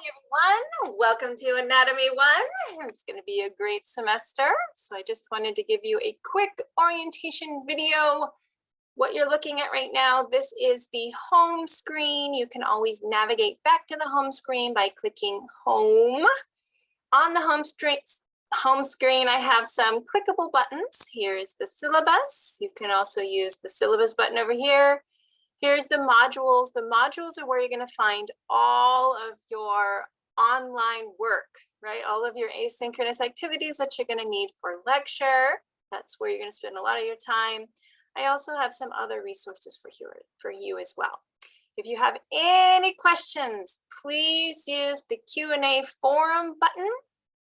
everyone. Welcome to Anatomy 1. It's going to be a great semester. So I just wanted to give you a quick orientation video. What you're looking at right now, this is the home screen. You can always navigate back to the home screen by clicking home. On the home screen, I have some clickable buttons. Here's the syllabus. You can also use the syllabus button over here. Here's the modules. The modules are where you're going to find all of your online work, right? All of your asynchronous activities that you're going to need for lecture. That's where you're going to spend a lot of your time. I also have some other resources for you as well. If you have any questions, please use the Q&A forum button.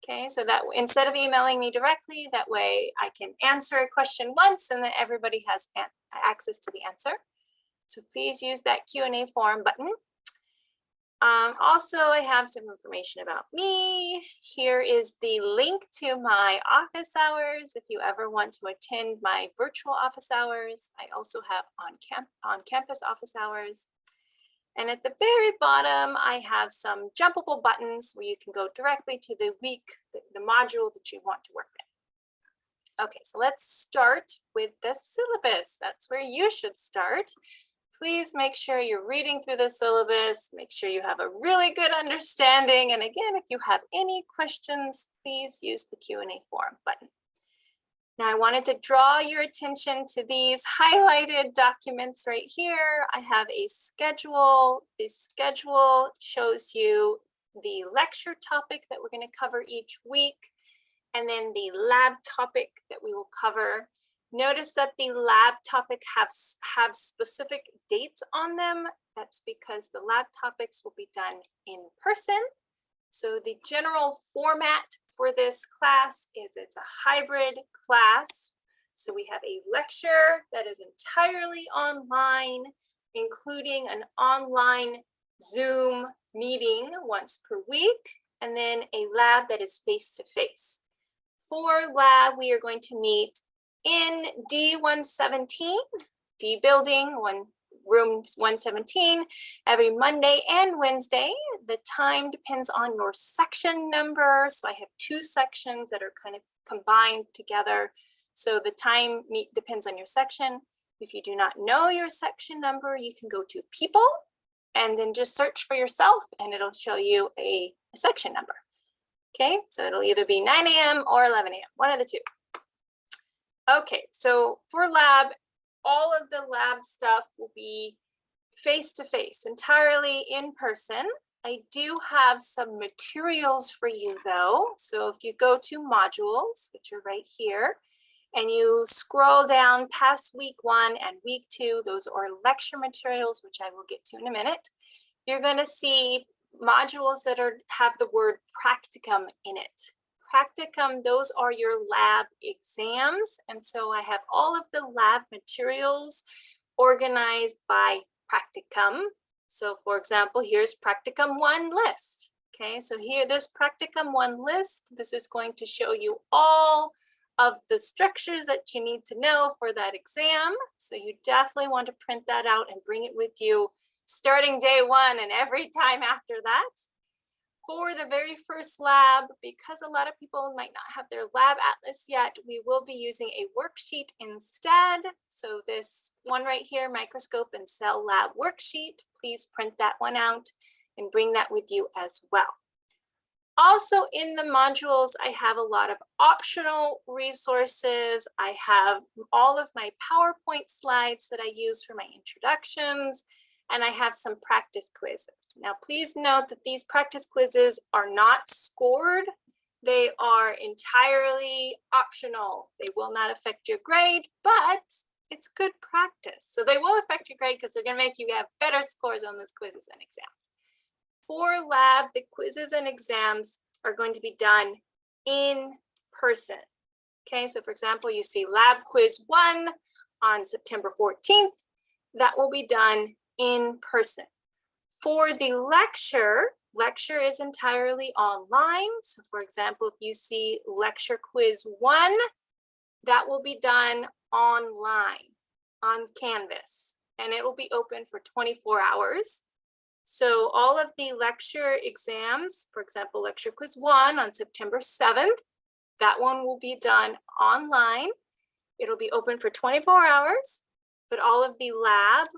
Okay, so that instead of emailing me directly, that way I can answer a question once and then everybody has access to the answer. So please use that Q&A forum button. Also, I have some information about me. Here is the link to my office hours. If you ever want to attend my virtual office hours, I also have on-campus office hours. And at the very bottom, I have some jumpable buttons where you can go directly to the module that you want to work with. Okay, so let's start with the syllabus. That's where you should start. Please make sure you're reading through the syllabus, make sure you have a really good understanding. And again, if you have any questions, please use the Q&A forum button. Now I wanted to draw your attention to these highlighted documents right here. I have a schedule. The schedule shows you the lecture topic that we're going to cover each week, and then the lab topic that we will cover. Notice that the lab topic have specific dates on them. That's because the lab topics will be done in person. So the general format for this class is it's a hybrid class. So we have a lecture that is entirely online, including an online Zoom meeting once per week, and then a lab that is face-to-face. For lab, we are going to meet in D117, D building, room 117, every Monday and Wednesday. The time depends on your section number. So I have two sections that are kind of combined together. So the time depends on your section. If you do not know your section number, you can go to people and then just search for yourself and it'll show you a section number. Okay, so it'll either be 9 a.m. or 11 a.m., one of the two. Okay, so for lab, all of the lab stuff will be face-to-face, entirely in person. I do have some materials for you though. So if you go to modules, which are right here, and you scroll down past week 1 and week 2, those are lecture materials, which I will get to in a minute. You're gonna see modules that have the word practicum in it. Practicum, those are your lab exams. And so I have all of the lab materials organized by practicum. So for example, here's practicum 1 list. Okay, so here, this practicum 1 list, this is going to show you all of the structures that you need to know for that exam. So you definitely want to print that out and bring it with you starting day 1 and every time after that. For the very first lab, because a lot of people might not have their lab atlas yet, we will be using a worksheet instead. So this one right here, microscope and cell lab worksheet, please print that one out and bring that with you as well. Also in the modules, I have a lot of optional resources. I have all of my PowerPoint slides that I use for my introductions, and I have some practice quizzes. Now, please note that these practice quizzes are not scored. They are entirely optional. They will not affect your grade, but it's good practice. So they will affect your grade because they're gonna make you have better scores on those quizzes and exams. For lab, the quizzes and exams are going to be done in person. Okay, so for example, you see lab quiz 1 on September 14th. That will be done in person. For the lecture is entirely online. So for example, if you see lecture quiz 1, that will be done online on Canvas, and it will be open for 24 hours. So all of the lecture exams, for example, lecture quiz 1 on September 7th, that one will be done online. It'll be open for 24 hours, but all of the lab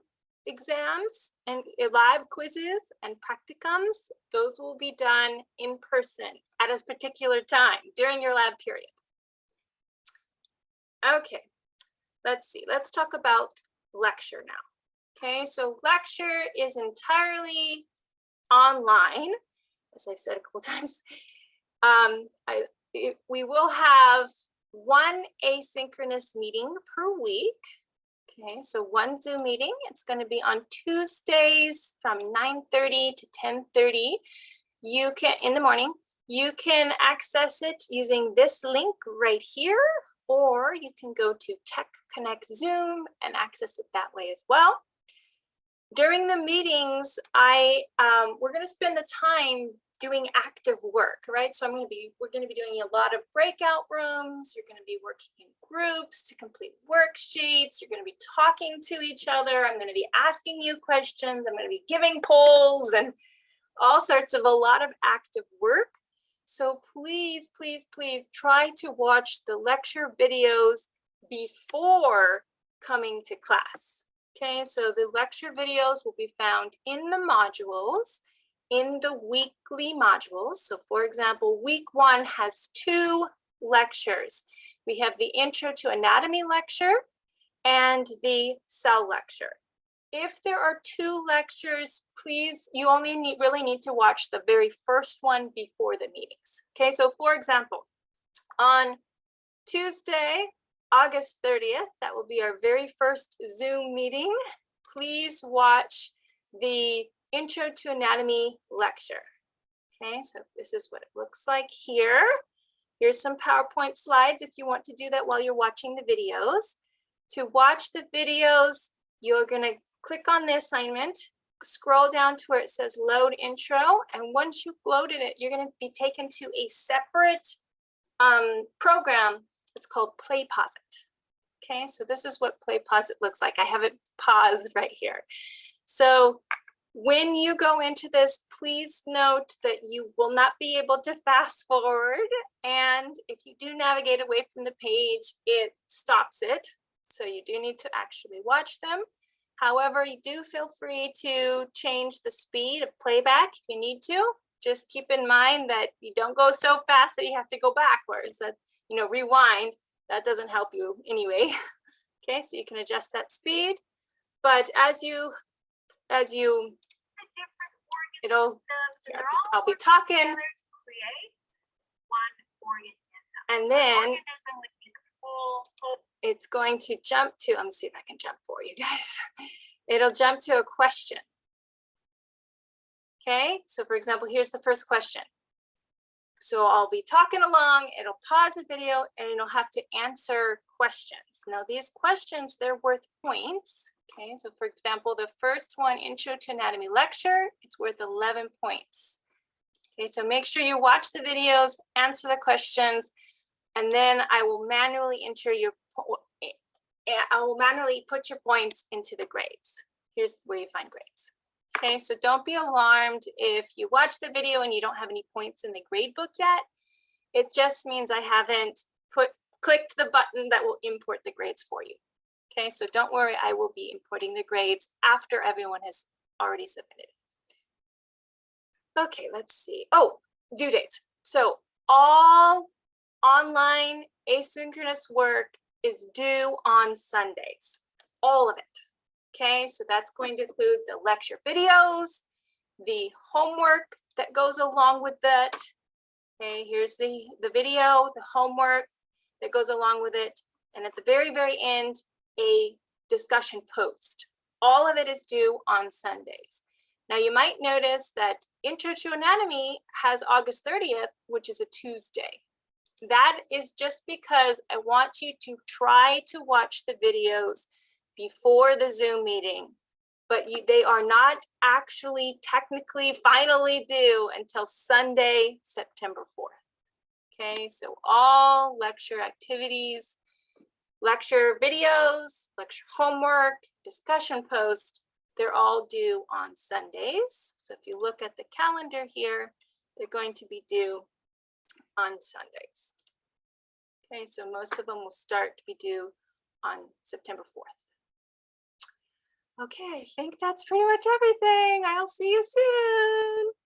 exams and lab quizzes and practicums, those will be done in person at a particular time during your lab period. Okay, let's see, let's talk about lecture now. Okay, so lecture is entirely online, as I've said a couple times. We will have one asynchronous meeting per week. Okay, so one Zoom meeting. It's going to be on Tuesdays from 9:30 to 10:30. You can, in the morning, you can access it using this link right here, or you can go to Tech Connect Zoom and access it that way as well. During the meetings, we're going to spend the time doing active work, right? So we're going to be doing a lot of breakout rooms. You're going to be working in groups to complete worksheets. You're going to be talking to each other. I'm going to be asking you questions. I'm going to be giving polls and all sorts of a lot of active work. So please, please, please try to watch the lecture videos before coming to class. Okay, so the lecture videos will be found in the modules, in the weekly modules. So for example, week 1 has 2 lectures. We have the Intro to Anatomy lecture and the cell lecture. If there are 2 lectures, please, you only really need to watch the very first one before the meetings. Okay, so for example, on Tuesday, August 30th, that will be our very first Zoom meeting. Please watch the Intro to Anatomy lecture. Okay, so this is what it looks like here. Here's some PowerPoint slides if you want to do that while you're watching the videos. To watch the videos, you're going to click on the assignment, scroll down to where it says load intro, and once you've loaded it, you're going to be taken to a separate program. It's called Play Pause It. Okay, so this is what Play Pause It looks like. I have it paused right here. So when you go into this, please note that you will not be able to fast forward. And if you do navigate away from the page, it stops it. So you do need to actually watch them. However, you do feel free to change the speed of playback if you need to. Just keep in mind that you don't go so fast that you have to go backwards. That, rewind, that doesn't help you anyway. Okay, so you can adjust that speed. But I'll be talking. And then it's going to jump to, let me see if I can jump for you guys. It'll jump to a question. Okay, so for example, here's the first question. So I'll be talking along, it'll pause the video, and it'll have to answer questions. Now these questions, they're worth points. Okay, so for example, the first one, Intro to Anatomy lecture, it's worth 11 points. Okay, so make sure you watch the videos, answer the questions, and then I will manually put your points into the grades. Here's where you find grades. Okay, so don't be alarmed if you watch the video and you don't have any points in the grade book yet. It just means I haven't clicked the button that will import the grades for you. Okay, so don't worry, I will be importing the grades after everyone has already submitted. Okay, let's see. Oh, due dates. So all online asynchronous work is due on Sundays, all of it. Okay, so that's going to include the lecture videos, the homework that goes along with that. Okay, here's the video, the homework that goes along with it, and at the very, very end, a discussion post. All of it is due on Sundays. Now you might notice that Intro to Anatomy has August 30th, which is a Tuesday. That is just because I want you to try to watch the videos before the Zoom meeting, but they are not actually technically finally due until Sunday, September 4th. Okay, so all lecture activities, lecture videos, lecture homework, discussion post, they're all due on Sundays. So if you look at the calendar here, they're going to be due on Sundays. Okay, so most of them will start to be due on September 4th. Okay, I think that's pretty much everything. I'll see you soon.